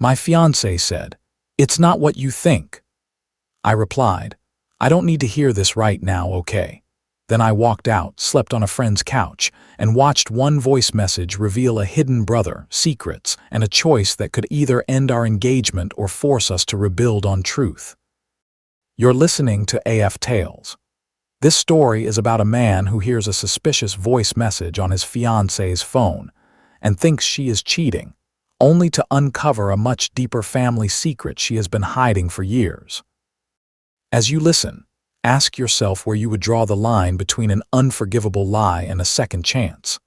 My fiancé said, "It's not what you think." I replied, "I don't need to hear this right now, okay?" Then I walked out, slept on a friend's couch, and watched one voice message reveal a hidden brother, secrets, and a choice that could either end our engagement or force us to rebuild on truth. You're listening to AF Tales. This story is about a man who hears a suspicious voice message on his fiancée's phone and thinks she is cheating, only to uncover a much deeper family secret she has been hiding for years. As you listen, ask yourself where you would draw the line between an unforgivable lie and a second chance.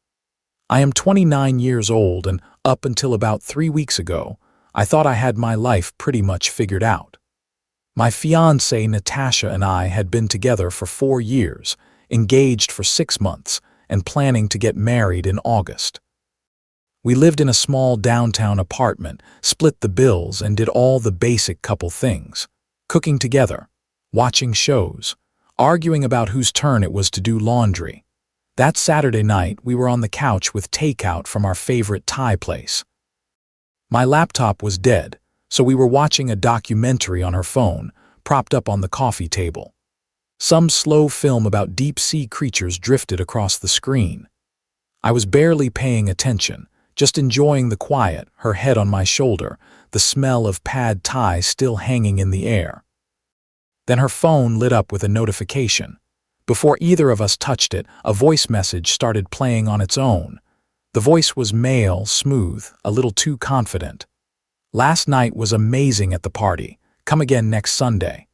I am 29 years old, and up until about 3 weeks ago, I thought I had my life pretty much figured out. My fiancée Natasha and I had been together for 4 years, engaged for 6 months, and planning to get married in August. We lived in a small downtown apartment, split the bills, and did all the basic couple things: cooking together, watching shows, arguing about whose turn it was to do laundry. That Saturday night, we were on the couch with takeout from our favorite Thai place. My laptop was dead, so we were watching a documentary on her phone, propped up on the coffee table. Some slow film about deep-sea creatures drifted across the screen. I was barely paying attention, just enjoying the quiet, her head on my shoulder, the smell of pad thai still hanging in the air. Then her phone lit up with a notification. Before either of us touched it, a voice message started playing on its own. The voice was male, smooth, a little too confident. "Last night was amazing at the party. Come again next Sunday."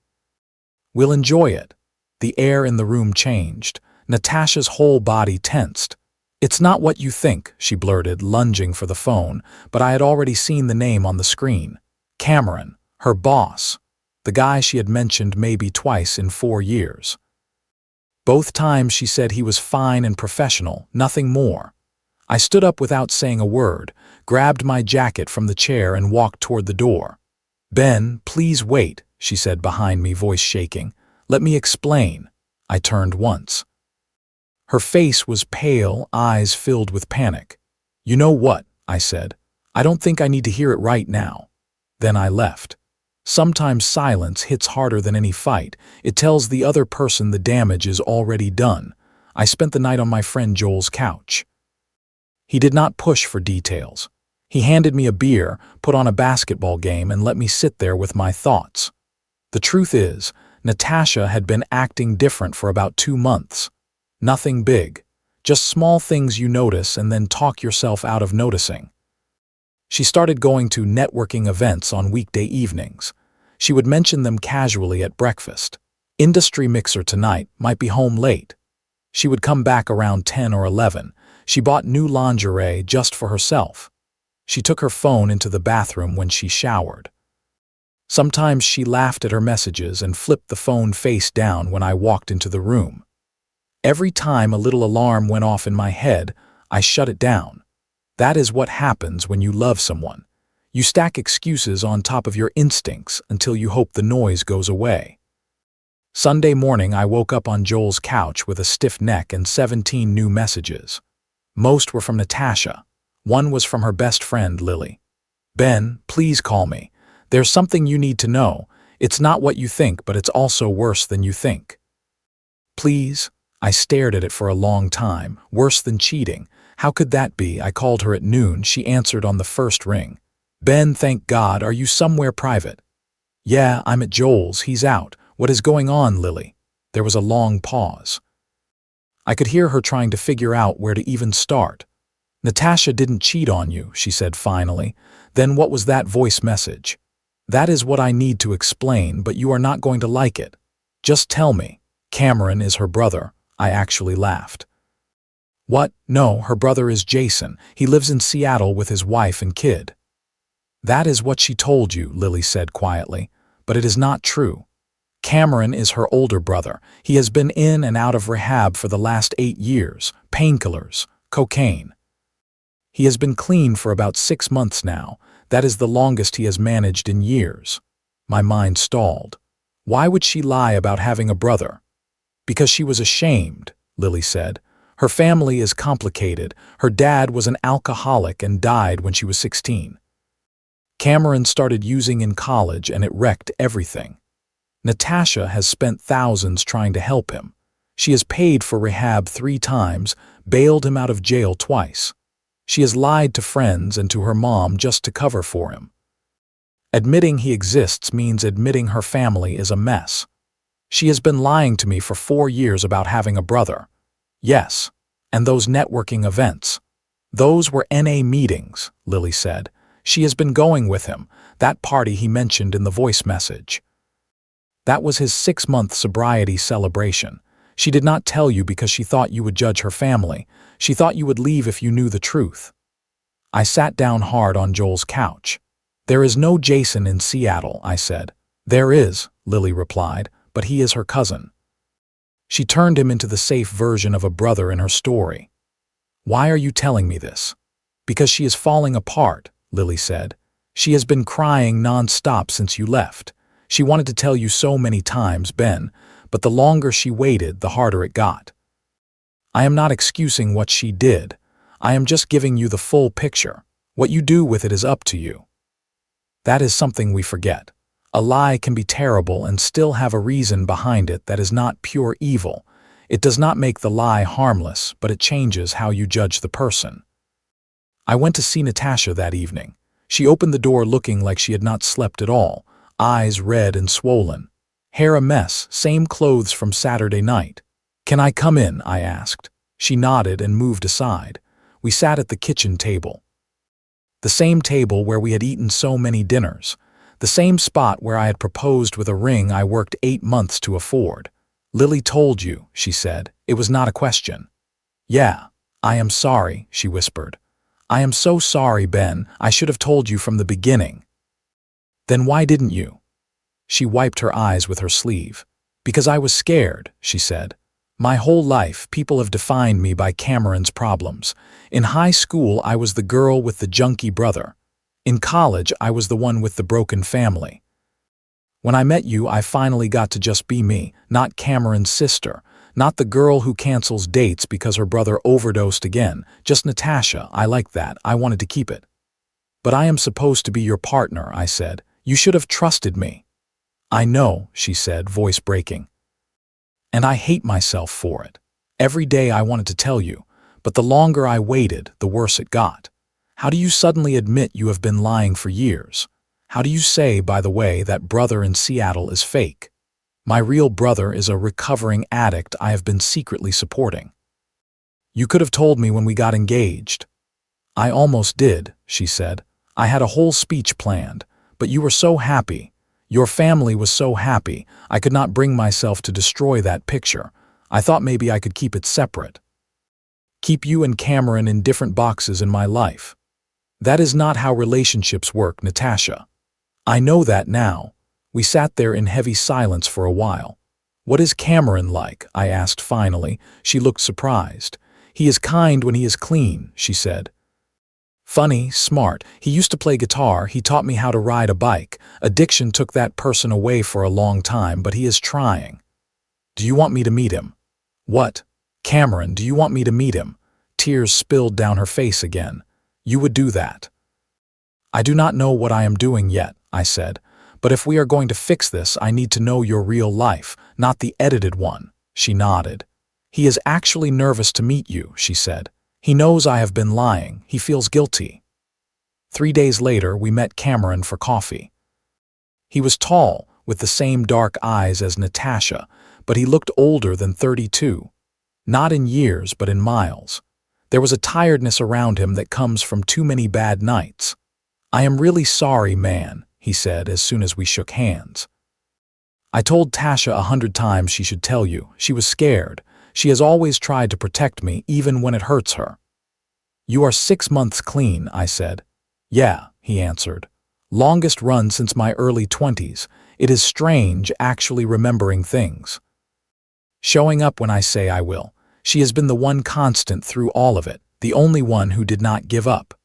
"We'll enjoy it." The air in the room changed. Natasha's whole body tensed. "It's not what you think," she blurted, lunging for the phone, but I had already seen the name on the screen. Cameron, her boss. The guy she had mentioned maybe twice in 4 years. Both times she said he was fine and professional, nothing more. I stood up without saying a word, grabbed my jacket from the chair and walked toward the door. "Ben, please wait," she said behind me, voice shaking. "Let me explain." I turned once. Her face was pale, eyes filled with panic. "You know what?" I said. "I don't think I need to hear it right now." Then I left. Sometimes silence hits harder than any fight. It tells the other person the damage is already done. I spent the night on my friend Joel's couch. He did not push for details. He handed me a beer, put on a basketball game, and let me sit there with my thoughts. The truth is, Natasha had been acting different for about 2 months. Nothing big, just small things you notice and then talk yourself out of noticing. She started going to networking events on weekday evenings. She would mention them casually at breakfast. "Industry mixer tonight, might be home late." She would come back around 10 or 11. She bought new lingerie just for herself. She took her phone into the bathroom when she showered. Sometimes she laughed at her messages and flipped the phone face down when I walked into the room. Every time a little alarm went off in my head, I shut it down. That is what happens when you love someone. You stack excuses on top of your instincts until you hope the noise goes away. Sunday morning, I woke up on Joel's couch with a stiff neck and 17 new messages. Most were from Natasha. One was from her best friend, Lily. "Ben, please call me. There's something you need to know. It's not what you think, but it's also worse than you think." "Please?" I stared at it for a long time. Worse than cheating. How could that be? I called her at noon. She answered on the first ring. "Ben, thank God. Are you somewhere private?" "Yeah, I'm at Joel's. He's out." "What is going on, Lily?" There was a long pause. I could hear her trying to figure out where to even start. "Natasha didn't cheat on you," she said finally. "Then what was that voice message?" "That is what I need to explain, but you are not going to like it. Just tell me." "Cameron is her brother." I actually laughed. "What? No, her brother is Jason. He lives in Seattle with his wife and kid." "That is what she told you," Lily said quietly, "but it is not true. Cameron is her older brother. He has been in and out of rehab for the last 8 years, painkillers, cocaine. He has been clean for about 6 months now. That is the longest he has managed in years." My mind stalled. Why would she lie about having a brother? "Because she was ashamed," Lily said. "Her family is complicated. Her dad was an alcoholic and died when she was 16. Cameron started using in college and it wrecked everything. Natasha has spent thousands trying to help him. She has paid for rehab 3 times, bailed him out of jail twice. She has lied to friends and to her mom just to cover for him. Admitting he exists means admitting her family is a mess. She has been lying to me for 4 years about having a brother. Yes, and those networking events. Those were NA meetings, Lily said. She has been going with him, that party he mentioned in the voice message. That was his 6-month sobriety celebration. She did not tell you because she thought you would judge her family. She thought you would leave if you knew the truth. I sat down hard on Joel's couch. There is no Jason in Seattle, I said. There is, Lily replied, but he is her cousin. She turned him into the safe version of a brother in her story. Why are you telling me this? Because she is falling apart, Lily said. She has been crying non-stop since you left. She wanted to tell you so many times, Ben, but the longer she waited, the harder it got. I am not excusing what she did. I am just giving you the full picture. What you do with it is up to you. That is something we forget. A lie can be terrible and still have a reason behind it that is not pure evil. It does not make the lie harmless, but it changes how you judge the person. I went to see Natasha that evening. She opened the door looking like she had not slept at all, eyes red and swollen. Hair a mess, same clothes from Saturday night. Can I come in? I asked. She nodded and moved aside. We sat at the kitchen table. The same table where we had eaten so many dinners. The same spot where I had proposed with a ring I worked 8 months to afford. Lily told you, she said. It was not a question. Yeah, I am sorry, she whispered. I am so sorry, Ben. I should have told you from the beginning. Then why didn't you? She wiped her eyes with her sleeve. Because I was scared, she said. My whole life, people have defined me by Cameron's problems. In high school, I was the girl with the junkie brother. In college, I was the one with the broken family. When I met you, I finally got to just be me, not Cameron's sister, not the girl who cancels dates because her brother overdosed again, just Natasha. I liked that. I wanted to keep it. But I am supposed to be your partner, I said. You should have trusted me. I know, she said, voice breaking. And I hate myself for it. Every day I wanted to tell you, but the longer I waited, the worse it got. How do you suddenly admit you have been lying for years? How do you say, by the way, that brother in Seattle is fake? My real brother is a recovering addict I have been secretly supporting. You could have told me when we got engaged. I almost did, she said. I had a whole speech planned, but you were so happy. Your family was so happy, I could not bring myself to destroy that picture. I thought maybe I could keep it separate. Keep you and Cameron in different boxes in my life. That is not how relationships work, Natasha. I know that now. We sat there in heavy silence for a while. What is Cameron like? I asked finally. She looked surprised. He is kind when he is clean, she said. Funny, smart. He used to play guitar. He taught me how to ride a bike. Addiction took that person away for a long time, but he is trying. Do you want me to meet him? What? Cameron, do you want me to meet him? Tears spilled down her face again. You would do that. I do not know what I am doing yet, I said. But if we are going to fix this, I need to know your real life, not the edited one. She nodded. He is actually nervous to meet you, she said. He knows I have been lying. He feels guilty. 3 days later, we met Cameron for coffee. He was tall, with the same dark eyes as Natasha, but he looked older than 32. Not in years, but in miles. There was a tiredness around him that comes from too many bad nights. I am really sorry, man, he said as soon as we shook hands. I told Tasha 100 times she should tell you. She was scared. She has always tried to protect me, even when it hurts her. You are 6 months clean, I said. Yeah, he answered. Longest run since my early 20s. It is strange actually remembering things. Showing up when I say I will. She has been the one constant through all of it, the only one who did not give up.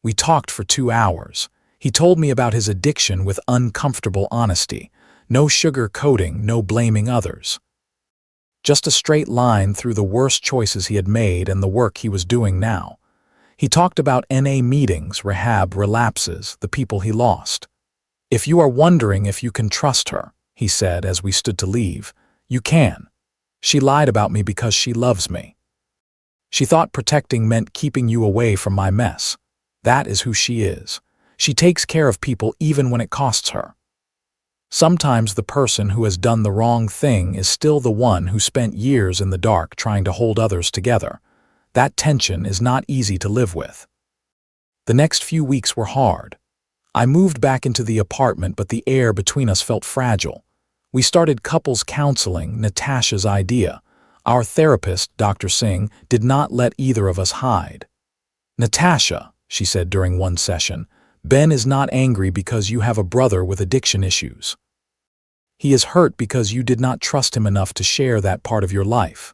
We talked for 2 hours. He told me about his addiction with uncomfortable honesty. No sugar-coating, no blaming others. Just a straight line through the worst choices he had made and the work he was doing now. He talked about NA meetings, rehab, relapses, the people he lost. "If you are wondering if you can trust her," he said as we stood to leave, "you can. She lied about me because she loves me. She thought protecting meant keeping you away from my mess. That is who she is. She takes care of people even when it costs her." Sometimes the person who has done the wrong thing is still the one who spent years in the dark trying to hold others together. That tension is not easy to live with. The next few weeks were hard. I moved back into the apartment, but the air between us felt fragile. We started couples counseling, Natasha's idea. Our therapist, Dr. Singh, did not let either of us hide. "Natasha," she said during one session, "Ben is not angry because you have a brother with addiction issues. He is hurt because you did not trust him enough to share that part of your life."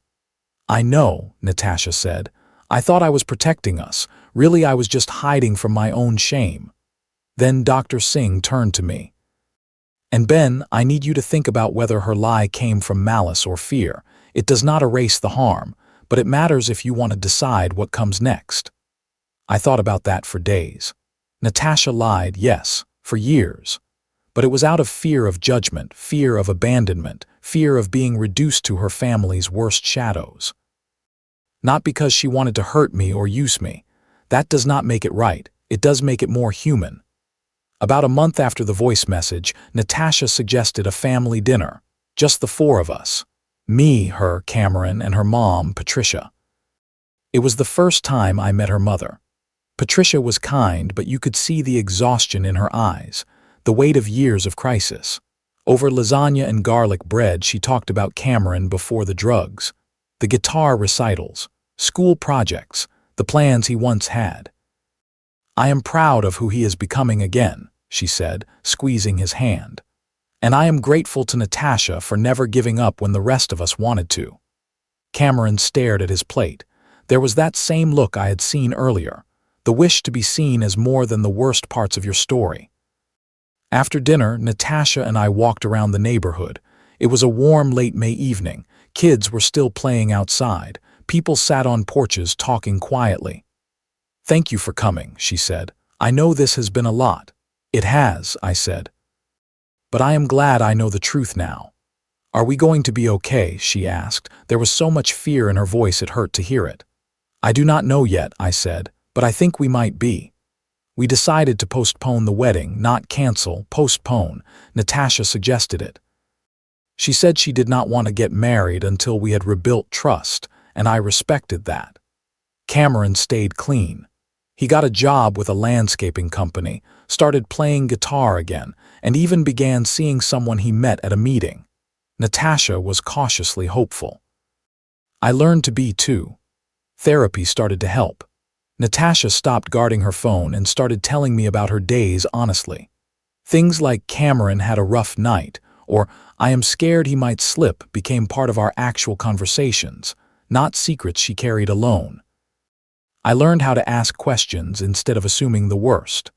"I know," Natasha said. "I thought I was protecting us. Really, I was just hiding from my own shame." Then Dr. Singh turned to me. "And Ben, I need you to think about whether her lie came from malice or fear. It does not erase the harm, but it matters if you want to decide what comes next." I thought about that for days. Natasha lied, yes, for years. But it was out of fear of judgment, fear of abandonment, fear of being reduced to her family's worst shadows. Not because she wanted to hurt me or use me. That does not make it right. It does make it more human. About a month after the voice message, Natasha suggested a family dinner. Just the four of us. Me, her, Cameron, and her mom, Patricia. It was the first time I met her mother. Patricia was kind, but you could see the exhaustion in her eyes, the weight of years of crisis. Over lasagna and garlic bread, she talked about Cameron before the drugs, the guitar recitals, school projects, the plans he once had. "I am proud of who he is becoming again," she said, squeezing his hand. "And I am grateful to Natasha for never giving up when the rest of us wanted to." Cameron stared at his plate. There was that same look I had seen earlier, the wish to be seen as more than the worst parts of your story. After dinner, Natasha and I walked around the neighborhood. It was a warm late May evening. Kids were still playing outside. People sat on porches talking quietly. "Thank you for coming," she said. "I know this has been a lot." "It has," I said. "But I am glad I know the truth now." "Are we going to be okay?" she asked. There was so much fear in her voice it hurt to hear it. "I do not know yet," I said, "but I think we might be." We decided to postpone the wedding, not cancel, postpone. Natasha suggested it. She said she did not want to get married until we had rebuilt trust, and I respected that. Cameron stayed clean. He got a job with a landscaping company, started playing guitar again, and even began seeing someone he met at a meeting. Natasha was cautiously hopeful. I learned to be too. Therapy started to help. Natasha stopped guarding her phone and started telling me about her days honestly. Things like Cameron had a rough night, or I am scared he might slip became part of our actual conversations, not secrets she carried alone. I learned how to ask questions instead of assuming the worst.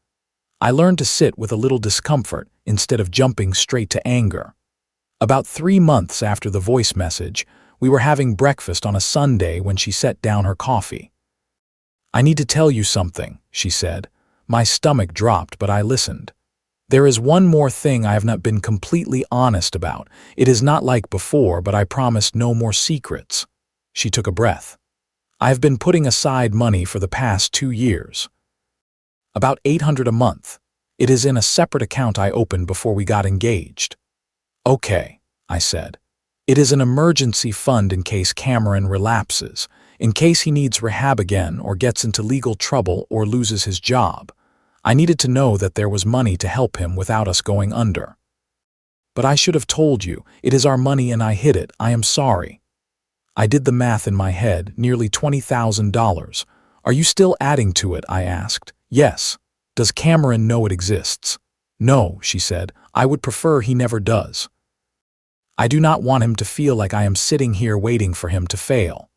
I learned to sit with a little discomfort instead of jumping straight to anger. About 3 months after the voice message, we were having breakfast on a Sunday when she set down her coffee. "I need to tell you something," she said. My stomach dropped, but I listened. "There is one more thing I have not been completely honest about. It is not like before, but I promised no more secrets." She took a breath. "I have been putting aside money for the past 2 years. About $800 a month. It is in a separate account I opened before we got engaged." "Okay," I said. "It is an emergency fund in case Cameron relapses, in case he needs rehab again or gets into legal trouble or loses his job. I needed to know that there was money to help him without us going under." "But I should have told you. It is our money and I hid it. I am sorry." I did the math in my head, nearly $20,000. "Are you still adding to it?" I asked. "Yes." "Does Cameron know it exists?" "No," she said. "I would prefer he never does. I do not want him to feel like I am sitting here waiting for him to fail."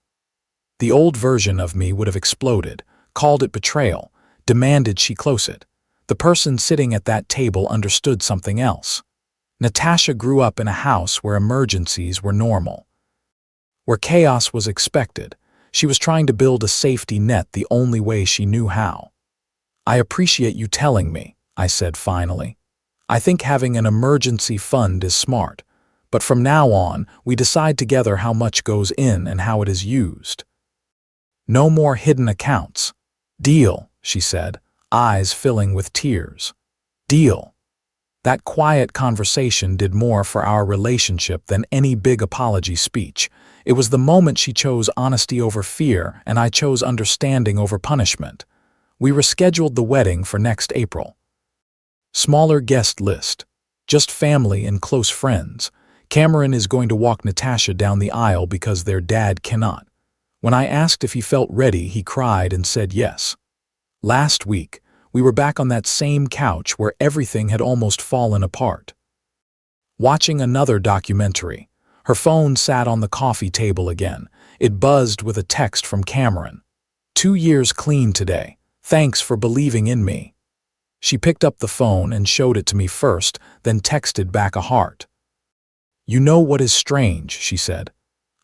The old version of me would have exploded, called it betrayal, demanded she close it. The person sitting at that table understood something else. Natasha grew up in a house where emergencies were normal, where chaos was expected. She was trying to build a safety net the only way she knew how. "I appreciate you telling me," I said finally. "I think having an emergency fund is smart, but from now on, we decide together how much goes in and how it is used. No more hidden accounts." "Deal," she said, eyes filling with tears. "Deal." That quiet conversation did more for our relationship than any big apology speech. It was the moment she chose honesty over fear, and I chose understanding over punishment. We rescheduled the wedding for next April. Smaller guest list. Just family and close friends. Cameron is going to walk Natasha down the aisle because their dad cannot. When I asked if he felt ready, he cried and said yes. Last week, we were back on that same couch where everything had almost fallen apart. Watching another documentary. Her phone sat on the coffee table again. It buzzed with a text from Cameron. 2 years clean today. Thanks for believing in me." She picked up the phone and showed it to me first, then texted back a heart. "You know what is strange," she said.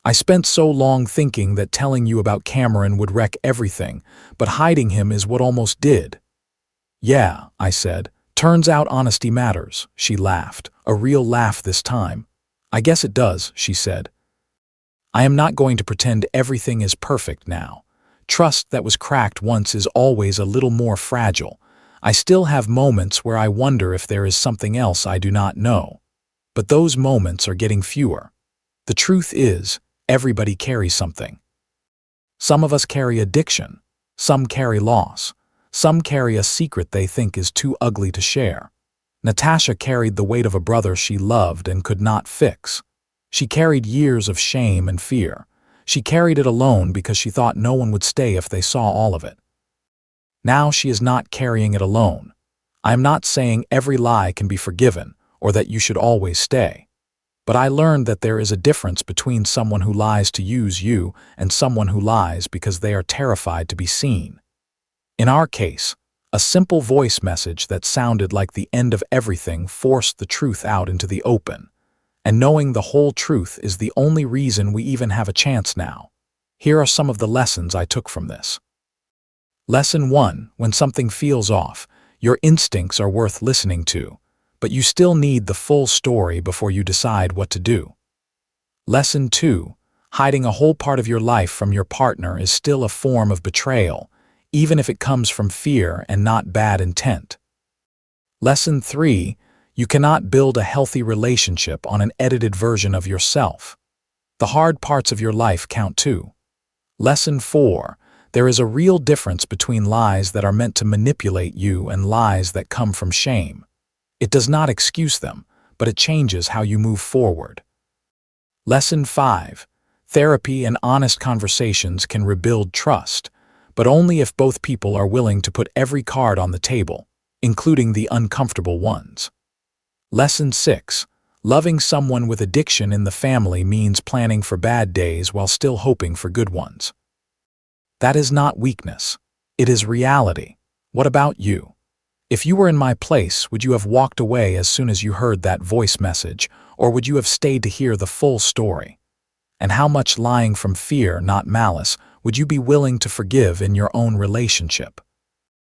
"I spent so long thinking that telling you about Cameron would wreck everything, but hiding him is what almost did." "Yeah," I said. "Turns out honesty matters," she laughed, a real laugh this time. "I guess it does," she said. "I am not going to pretend everything is perfect now. Trust that was cracked once is always a little more fragile. I still have moments where I wonder if there is something else I do not know. But those moments are getting fewer. The truth is, everybody carries something. Some of us carry addiction. Some carry loss. Some carry a secret they think is too ugly to share. Natasha carried the weight of a brother she loved and could not fix. She carried years of shame and fear. She carried it alone because she thought no one would stay if they saw all of it. Now she is not carrying it alone. I am not saying every lie can be forgiven or that you should always stay. But I learned that there is a difference between someone who lies to use you and someone who lies because they are terrified to be seen. In our case, a simple voice message that sounded like the end of everything forced the truth out into the open. And knowing the whole truth is the only reason we even have a chance now. Here are some of the lessons I took from this. Lesson 1. When something feels off, your instincts are worth listening to, but you still need the full story before you decide what to do. Lesson 2. Hiding a whole part of your life from your partner is still a form of betrayal, even if it comes from fear and not bad intent. Lesson 3. You cannot build a healthy relationship on an edited version of yourself. The hard parts of your life count too. Lesson 4. There is a real difference between lies that are meant to manipulate you and lies that come from shame. It does not excuse them, but it changes how you move forward. Lesson 5. Therapy and honest conversations can rebuild trust, but only if both people are willing to put every card on the table, including the uncomfortable ones. Lesson 6. Loving someone with addiction in the family means planning for bad days while still hoping for good ones. That is not weakness. It is reality. What about you? If you were in my place, would you have walked away as soon as you heard that voice message, or would you have stayed to hear the full story? And how much lying from fear, not malice, would you be willing to forgive in your own relationship?